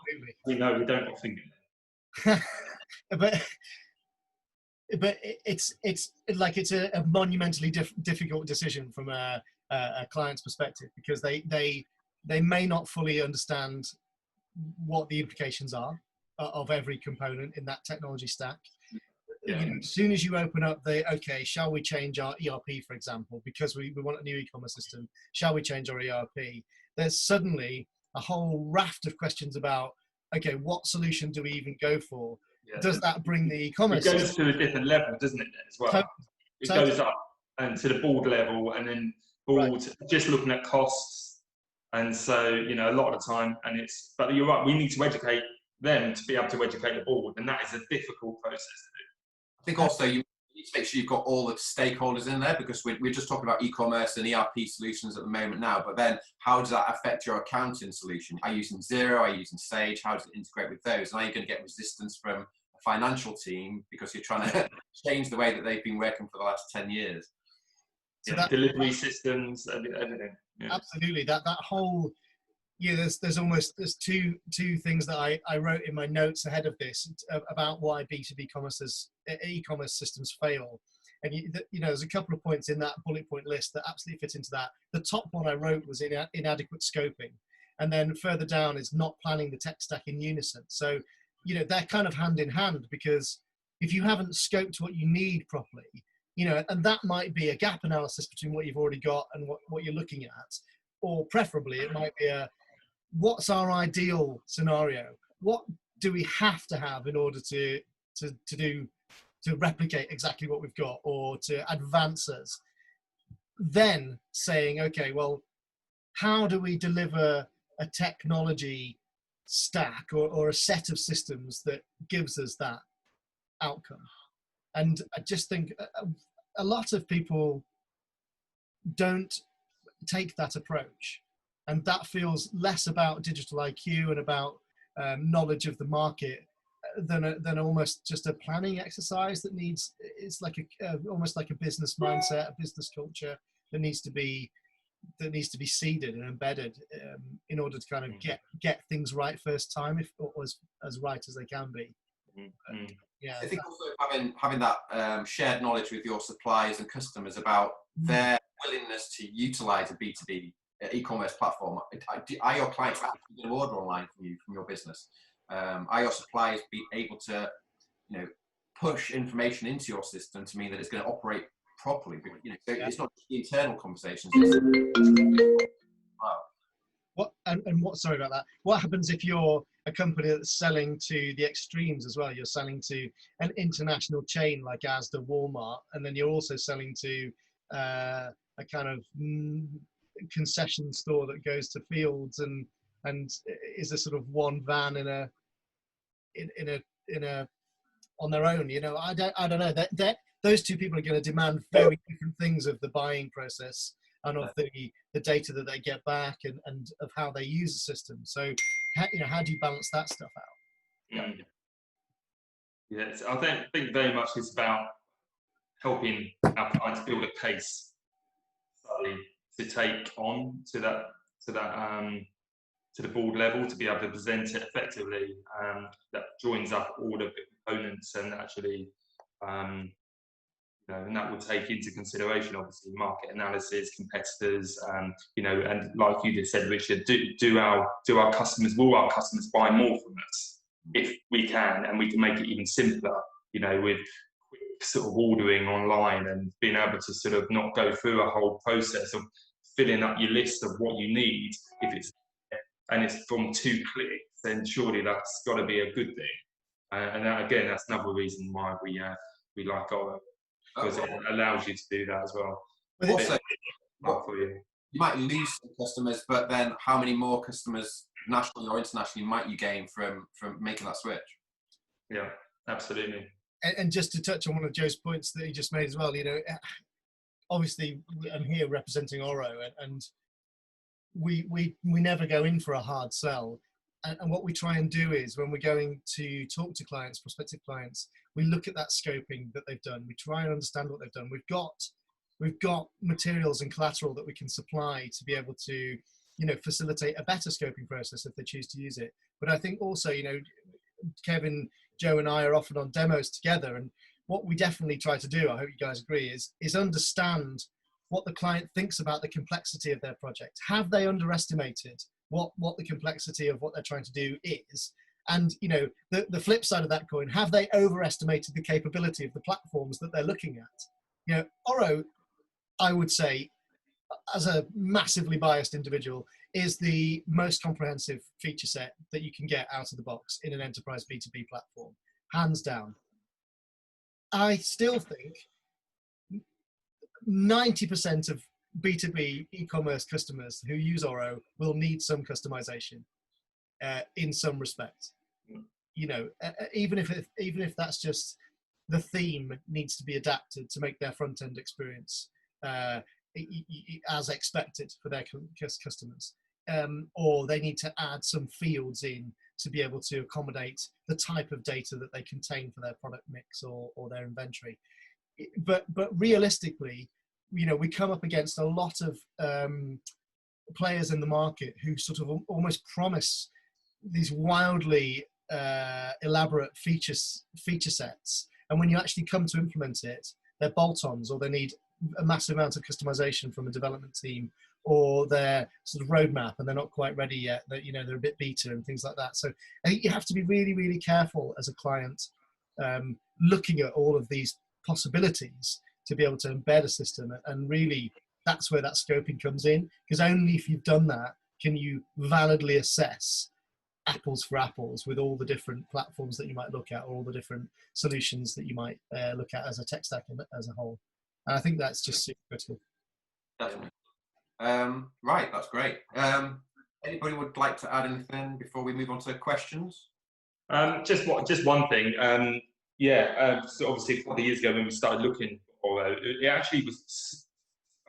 we know we don't often get there. but it's like it's a monumentally difficult decision from a client's perspective, because they may not fully understand what the implications are of every component in that technology stack. Yeah. You know, as soon as you open up okay, shall we change our ERP, for example, because we want a new e-commerce system, shall we change our ERP? There's suddenly a whole raft of questions about, okay, what solution do we even go for? Yeah. Does that bring the e-commerce? It goes to a different level, doesn't it, as well? It goes up and to the board level, and then board just looking at costs. And so, you know, a lot of the time, but you're right, we need to educate them to be able to educate the board, and that is a difficult process to do. I think also you need to make sure you've got all the stakeholders in there, because we're just talking about e-commerce and ERP solutions at the moment now, but then how does that affect your accounting solution? Are you using Xero? Are you using Sage? How does it integrate with those? And are you going to get resistance from a financial team because you're trying to change the way that they've been working for the last 10 years? So delivery systems, everything. Yeah. Absolutely. That whole, there's two things that I wrote in my notes ahead of this about why B2B e-commerce systems fail. And there's a couple of points in that bullet point list that absolutely fit into that. The top one I wrote was inadequate scoping, and then further down is not planning the tech stack in unison. So they're kind of hand in hand, because if you haven't scoped what you need properly, and that might be a gap analysis between what you've already got and what you're looking at, or preferably it might be what's our ideal scenario? What do we have to have in order to replicate exactly what we've got, or to advance us? Then saying, okay, well, how do we deliver a technology stack or a set of systems that gives us that outcome? And I just think a lot of people don't take that approach, and that feels less about digital IQ and about knowledge of the market than almost just a planning exercise that it's like almost like a business mindset, a business culture that needs to be seeded and embedded in order to kind of get things right first time, or as right as they can be. Yeah, I think also having that shared knowledge with your suppliers and customers about their willingness to utilize a B2B e-commerce platform. Are your clients actually going to order online from you, from your business? Are your suppliers be able to, push information into your system to mean that it's going to operate properly? So it's not just the internal conversations. Sorry about that. What happens if you're a company that's selling to the extremes as well? You're selling to an international chain like Asda, Walmart, and then you're also selling to a kind of concession store that goes to fields and is a sort of one van in a on their own. You know, I don't know. That those two people are going to demand very different things of the buying process and of the data that they get back and of how they use the system. So, how do you balance that stuff out? Yes, I think very much it's about helping our clients build a case study to take on to the board level to be able to present it effectively. That joins up all of the components and actually, and that will take into consideration obviously market analysis, competitors, and like you just said, Richard, will our customers buy more from us if we can, and we can make it even simpler, with quick sort of ordering online and being able to sort of not go through a whole process of filling up your list of what you need. If it's from 2 clicks, then surely that's got to be a good thing. And that, again, that's another reason why we like Oro, because it allows you to do that as well. Also, you might lose some customers, but then how many more customers, nationally or internationally, might you gain from making that switch? Yeah, absolutely. And just to touch on one of Joe's points that he just made as well, obviously I'm here representing Oro, and we never go in for a hard sell. And what we try and do is when we're going to talk to clients, prospective clients, we look at that scoping that they've done. We try and understand what they've done. We've got materials and collateral that we can supply to be able to, facilitate a better scoping process if they choose to use it. But I think also, Kevin, Joe and I are often on demos together, and what we definitely try to do, I hope you guys agree, is understand what the client thinks about the complexity of their project. Have they underestimated what the complexity of what they're trying to do is? And the flip side of that coin, have they overestimated the capability of the platforms that they're looking at? Oro, I would say, as a massively biased individual, is the most comprehensive feature set that you can get out of the box in an enterprise B2B platform, hands down. I still think 90% of B2B e-commerce customers who use Oro will need some customization in some respect. Even if that's just the theme needs to be adapted to make their front end experience as expected for their customers, or they need to add some fields in to be able to accommodate the type of data that they contain for their product mix or their inventory. But realistically, we come up against a lot of players in the market who sort of almost promise these wildly elaborate feature sets, and when you actually come to implement it, they're bolt-ons, or they need a massive amount of customization from a development team, or their sort of roadmap, and they're not quite ready yet. That they're a bit beta and things like that. So I think you have to be really, really careful as a client, looking at all of these possibilities to be able to embed a system. And really, that's where that scoping comes in, because only if you've done that can you validly assess apples for apples with all the different platforms that you might look at, or all the different solutions that you might look at as a tech stack as a whole. And I think that's just super critical. Definitely. Right, that's great. Anybody would like to add anything before we move on to questions? Just one thing. So obviously a couple of years ago when we started looking for Oro, it actually was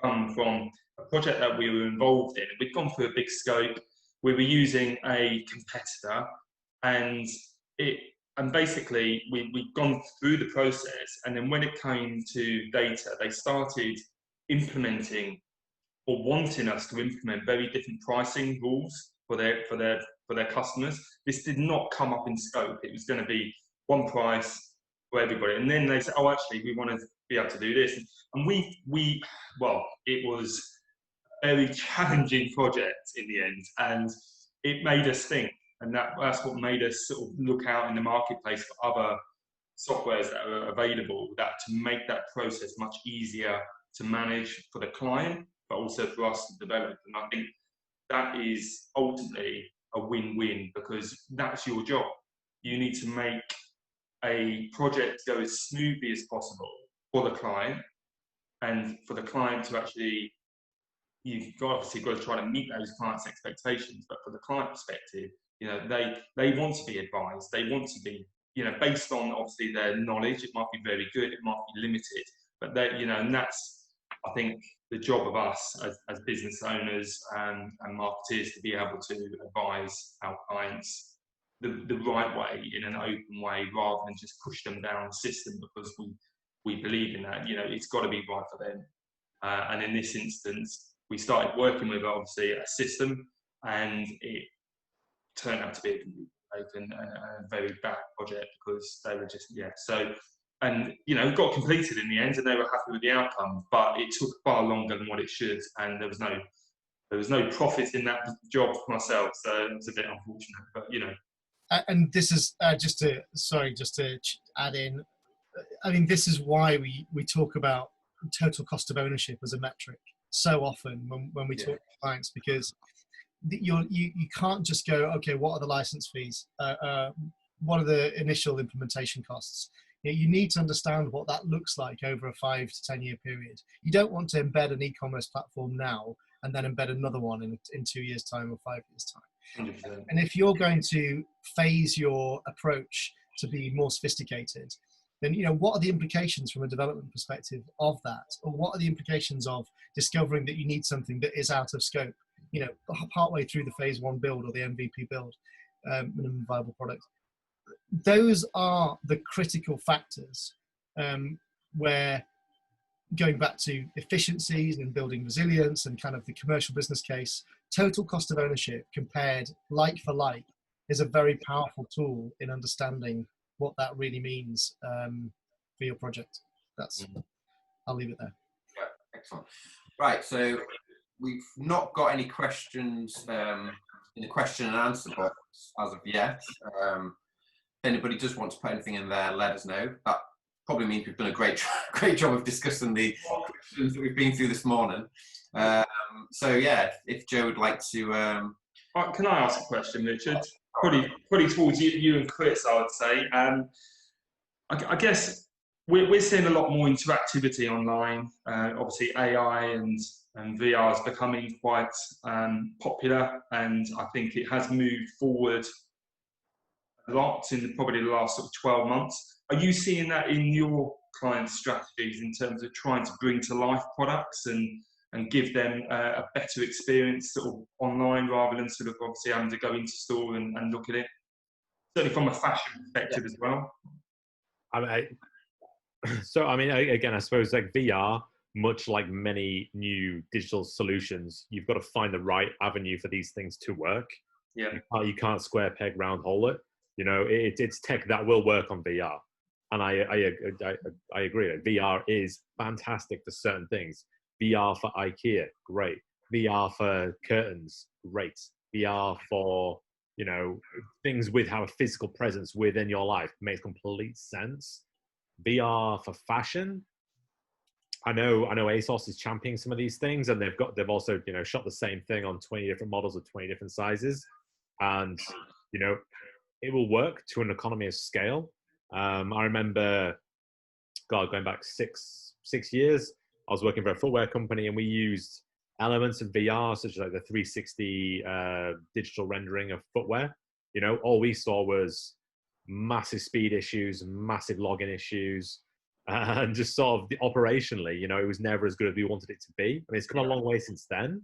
from a project that we were involved in. We'd gone through a big scope. We were using a competitor, and basically we'd gone through the process, and then when it came to data, they started implementing or wanting us to implement very different pricing rules for their customers. This did not come up in scope. It was going to be one price for everybody, and then they said, "Oh, actually, we want to be able to do this." And it was a very challenging project in the end, and it made us think, and that's what made us sort of look out in the marketplace for other softwares that are available, that to make that process much easier to manage for the client, but also for us to develop. And I think that is ultimately a win-win, because that's your job. You need to make a project go as smoothly as possible for the client, and for the client to actually, you've obviously got to try to meet those clients' expectations, but for the client perspective, you know, they want to be advised, they want to be, you know, based on obviously their knowledge. It might be very good, it might be limited, but they, you know, and that's, I think, the job of us as business owners and marketeers, to be able to advise our clients the right way, in an open way, rather than just push them down the system because we believe in that. You know, it's got to be right for them. And in this instance, we started working with obviously a system, and it turned out to be a very bad project, because they were just, yeah. So, and you know, it got completed in the end, and they were happy with the outcome, but it took far longer than what it should, and there was no profit in that job for myself, so it was a bit unfortunate. But you know, and this is just to add in, I mean, this is why we talk about total cost of ownership as a metric so often when we talk to clients, because you can't just go, okay, what are the license fees? What are the initial implementation costs? You need to understand what that looks like over a 5 to 10 year period. You don't want to embed an e-commerce platform now and then embed another one in 2 years' time or 5 years' time. 100%. And if you're going to phase your approach to be more sophisticated, then, you know, what are the implications from a development perspective of that? Or what are the implications of discovering that you need something that is out of scope, you know, partway through the phase 1 build or the MVP build, minimum viable product? Those are the critical factors where, going back to efficiencies and building resilience and kind of the commercial business case, total cost of ownership compared like for like is a very powerful tool in understanding what that really means for your project. I'll leave it there. Yeah, excellent. Right, so we've not got any questions in the question and answer box as of yet. If anybody does want to put anything in there, let us know. That probably means we've done a great job of discussing the questions that we've been through this morning. So yeah, if Joe would like to... Can I ask a question, Richard? Probably towards you and Chris, I would say. I guess we're seeing a lot more interactivity online. Obviously, AI and VR is becoming quite popular, and I think it has moved forward a lot in probably the last sort of 12 months. Are you seeing that in your clients' strategies in terms of trying to bring to life products and give them a better experience sort of online, rather than sort of obviously having to go into store and look at it? Certainly from a fashion perspective as well. I mean, again, I suppose like VR, much like many new digital solutions, you've got to find the right avenue for these things to work. Yeah. You can't square peg round hole it. You know, it's tech that will work on VR. And I agree. Like, VR is fantastic for certain things. VR for IKEA, great. VR for curtains, great. VR for, you know, things with have a physical presence within your life makes complete sense. VR for fashion, I know ASOS is championing some of these things, and they've also, you know, shot the same thing on 20 different models of 20 different sizes, and you know, it will work to an economy of scale. I remember, going back six years, I was working for a footwear company, and we used elements of VR, such as like the 360 digital rendering of footwear. You know, all we saw was massive speed issues, massive login issues, and just sort of operationally, you know, it was never as good as we wanted it to be. I mean, it's come a long way since then.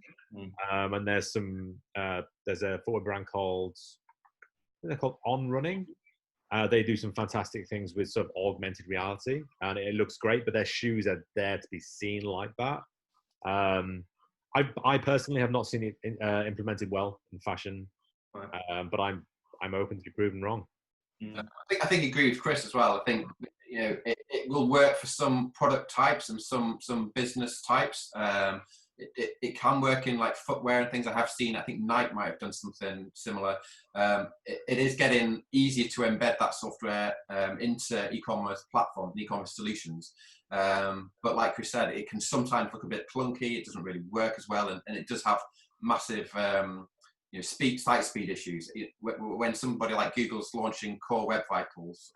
And there's a footwear brand called On Running. They do some fantastic things with sort of augmented reality, and it looks great, but their shoes are there to be seen like that. I personally have not seen it implemented well in fashion, but I'm open to be proven wrong. I think I agree with Chris as well. I think, you know, it will work for some product types and some business types. It can work in like footwear and things. I have seen, I think Nike might have done something similar. It is getting easier to embed that software into e-commerce platforms, e-commerce solutions. But like Chris said, it can sometimes look a bit clunky. It doesn't really work as well, and it does have massive site speed issues. When somebody like Google's launching Core Web Vitals,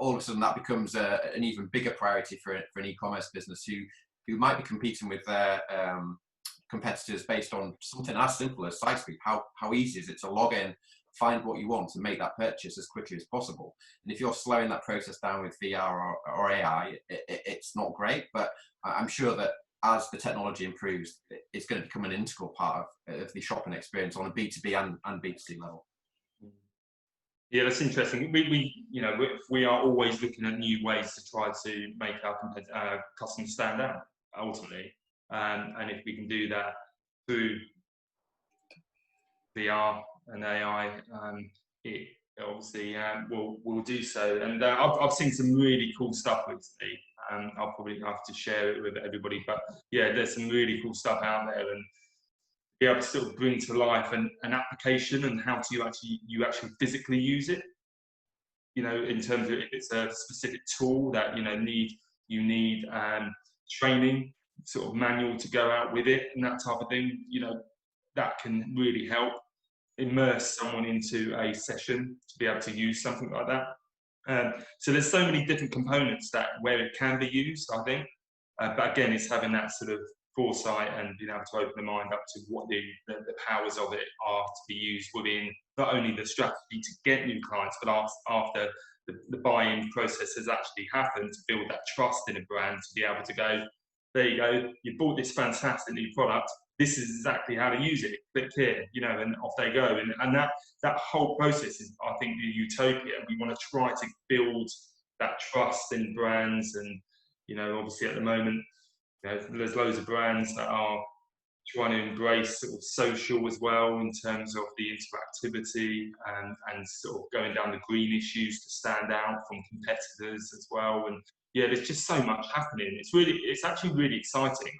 all of a sudden that becomes an even bigger priority for an e-commerce business who might be competing with their competitors based on something as simple as site speed. How easy is it to log in, find what you want, and make that purchase as quickly as possible? And if you're slowing that process down with VR or AI, it's not great. But I'm sure that as the technology improves, it's going to become an integral part of the shopping experience on a B2B and B2C level. Yeah, that's interesting. We are always looking at new ways to try to make our customers stand out ultimately, and if we can do that through VR and AI, it obviously will do so. And I've seen some really cool stuff recently. I'll probably have to share it with everybody, but yeah, there's some really cool stuff out there, and be able to sort of bring to life an application and how to you actually physically use it. In terms of if it's a specific tool that you need training, sort of manual to go out with it and that type of thing. That can really help immerse someone into a session to be able to use something like that. So there's so many different components where it can be used, I think. But again, it's having that sort of foresight and being able to open the mind up to what the powers of it are to be used within not only the strategy to get new clients, but after the buy-in process has actually happened, to build that trust in a brand, to be able to go, there you go, you bought this fantastic new product, this is exactly how to use it, click here, and off they go. And that whole process is, I think, the utopia. We want to try to build that trust in brands, and obviously at the moment, there's loads of brands that are trying to embrace sort of social as well, in terms of the interactivity and sort of going down the green issues to stand out from competitors as well. And yeah, there's just so much happening. It's actually really exciting, I think,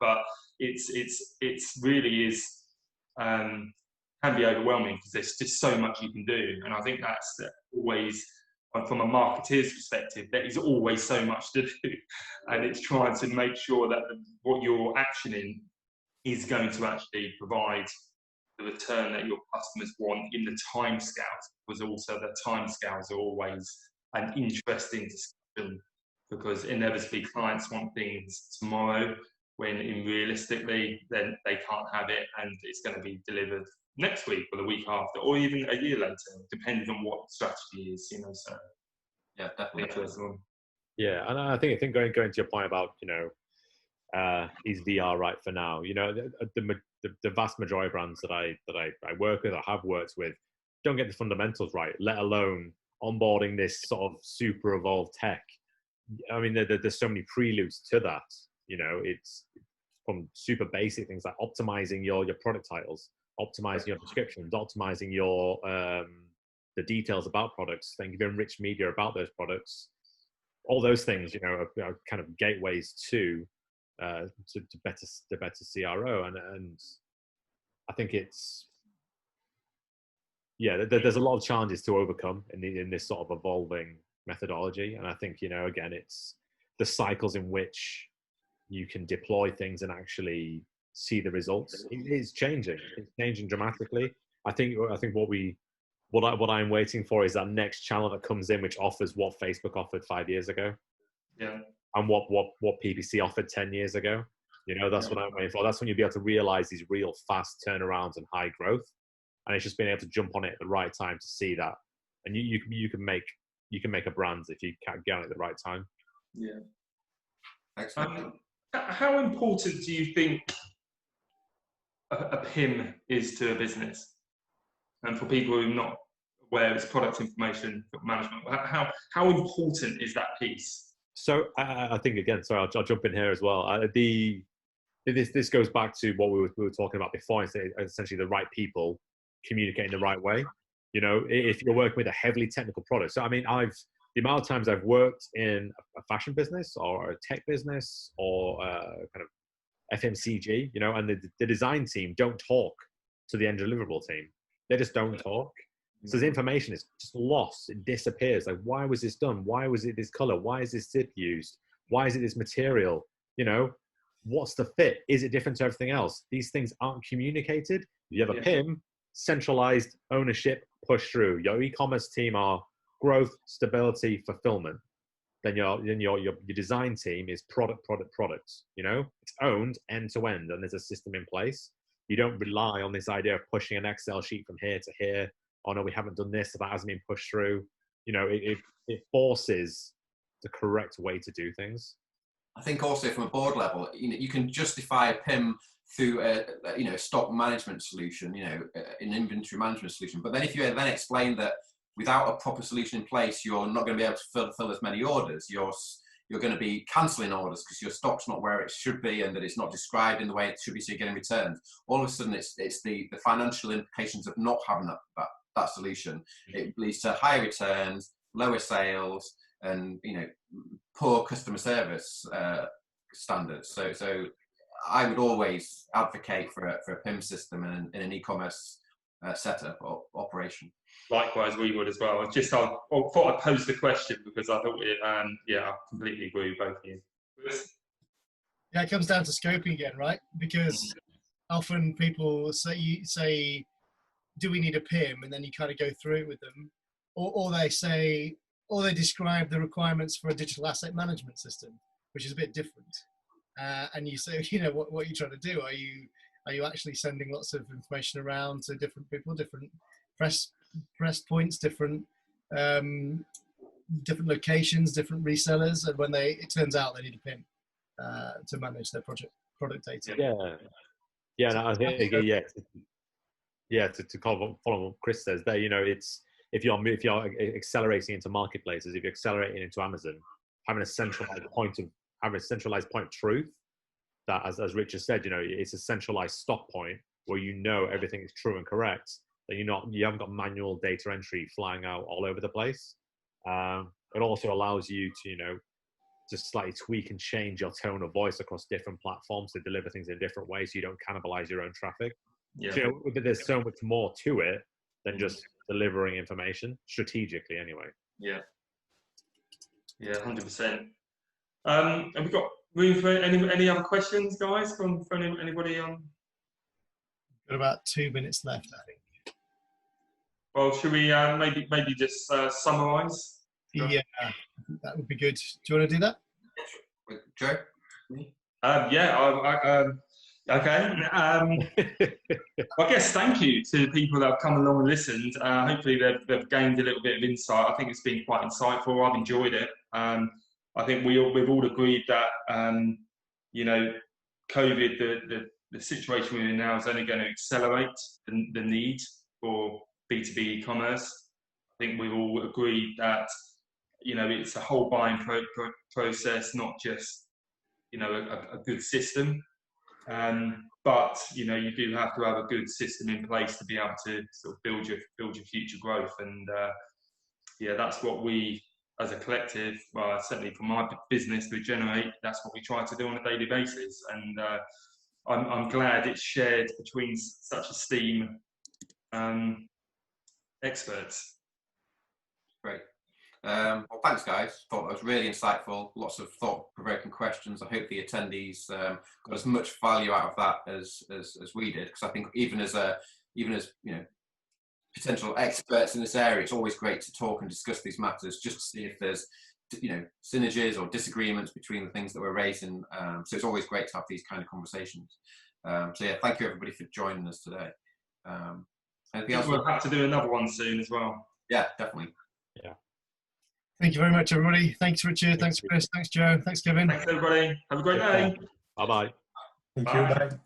but it's really is can be overwhelming because there's just so much you can do. And I think that's always, from a marketeer's perspective, there is always so much to do, and it's trying to make sure that what you're actioning is going to actually provide the return that your customers want in the timescales, because also the timescales are always an interesting discussion, because inevitably clients want things tomorrow, when realistically then they can't have it, and it's going to be delivered next week or the week after, or even a year later, depending on what the strategy is. So yeah, definitely. Yeah, and I think going to your point about is VR right for now? The vast majority of brands that I work with or have worked with don't get the fundamentals right, let alone onboarding this sort of super evolved tech. I mean, there's so many preludes to that. It's from super basic things like optimizing your product titles, optimizing your descriptions, optimizing your the details about products, then giving rich media about those products. All those things, are kind of gateways to better CRO, and I think it's there's a lot of challenges to overcome in this sort of evolving methodology, and I think again, it's the cycles in which you can deploy things and actually see the results. It is changing. It's changing dramatically. I think what I'm waiting for is that next channel that comes in, which offers what Facebook offered 5 years ago. Yeah. And what PPC offered 10 years ago. That's what I'm waiting for. That's when you'll be able to realize these real fast turnarounds and high growth. And it's just being able to jump on it at the right time to see that. And you can make a brand if you can't get on it at the right time. Yeah. Excellent. How important do you think a PIM is to a business? And for people who are not aware, it's product information management. How important is that piece? So I think, again, sorry, I'll jump in here as well. This goes back to what we were talking about before. Essentially, the right people communicating the right way. If you're working with a heavily technical product. So I mean, the amount of times I've worked in a fashion business or a tech business or kind of FMCG, and the design team don't talk to the end deliverable team. They just don't talk. So the information is just lost. It disappears. Like, why was this done? Why was it this color? Why is this zip used? Why is it this material? what's the fit? Is it different to everything else? These things aren't communicated. You have a PIM, centralized ownership, push through. Your e-commerce team are growth, stability, fulfillment. Then your design team is product. You know, it's owned end to end, and there's a system in place. You don't rely on this idea of pushing an Excel sheet from here to here. Oh no, we haven't done this, so that hasn't been pushed through. You know, it forces the correct way to do things. I think also from a board level, you know, you can justify a PIM through a stock management solution, you know, an inventory management solution. But then if you then explain that without a proper solution in place, you're not going to be able to fulfill as many orders. You're going to be cancelling orders because your stock's not where it should be, and that it's not described in the way it should be, so you're getting returns. All of a sudden, it's the financial implications of not having that solution. It leads to higher returns, lower sales, and, you know, poor customer service standards. So I would always advocate for a PIM system in an e-commerce setup or operation. Likewise, we would as well. I thought I'd pose the question because I thought I completely agree with both of you. Yeah, it comes down to scoping again, right? Because often people say, do we need a PIM? And then you kind of go through it with them, or they describe the requirements for a digital asset management system, which is a bit different. And you say, you know, what are you trying to do? Are you actually sending lots of information around to different people, different press points, different locations, different resellers, and when it turns out they need a PIM to manage their product data. No, I think to follow what Chris says there, you know, it's if you're accelerating into marketplaces, if you're accelerating into Amazon, having a centralized point of truth, that as Richard said, you know, it's a centralized stop point where you know everything is true and correct. That you haven't got manual data entry flying out all over the place. It also allows you to, you know, just slightly tweak and change your tone of voice across different platforms to deliver things in different ways so you don't cannibalize your own traffic. So, you know, there's so much more to it than just delivering information, strategically anyway. Yeah, 100%. Have we got room for any other questions, guys, from anybody on? Got about 2 minutes left, I think. Well, should we maybe just summarise? Yeah, I think that would be good. Do you want to do that? Joe? Okay. I guess thank you to the people that have come along and listened. Hopefully they've gained a little bit of insight. I think it's been quite insightful. I've enjoyed it. I think we've all agreed that you know, COVID, the situation we're in now is only going to accelerate the need for B2B e-commerce. I think we've all agreed that, you know, it's a whole buying process, not just, you know, a good system. But, you know, you do have to have a good system in place to be able to sort of build your future growth. And that's what we, as a collective, well, certainly for my business with Generate, that's what we try to do on a daily basis. And I'm glad it's shared between such esteemed experts. Great. Well, thanks, guys. Thought that was really insightful. Lots of thought-provoking questions. I hope the attendees got as much value out of that as we did. Because I think even as you know, potential experts in this area, it's always great to talk and discuss these matters, just to see if there's, you know, synergies or disagreements between the things that we're raising. So it's always great to have these kind of conversations. So yeah, thank you everybody for joining us today. Anything else? We'll have to do another one soon as well. Yeah, definitely. Yeah. Thank you very much, everybody. Thanks, Richard. Thanks, Chris. Thanks, Joe. Thanks, Kevin. Thanks, everybody. Have a great day. Bye-bye. Thank you. Bye.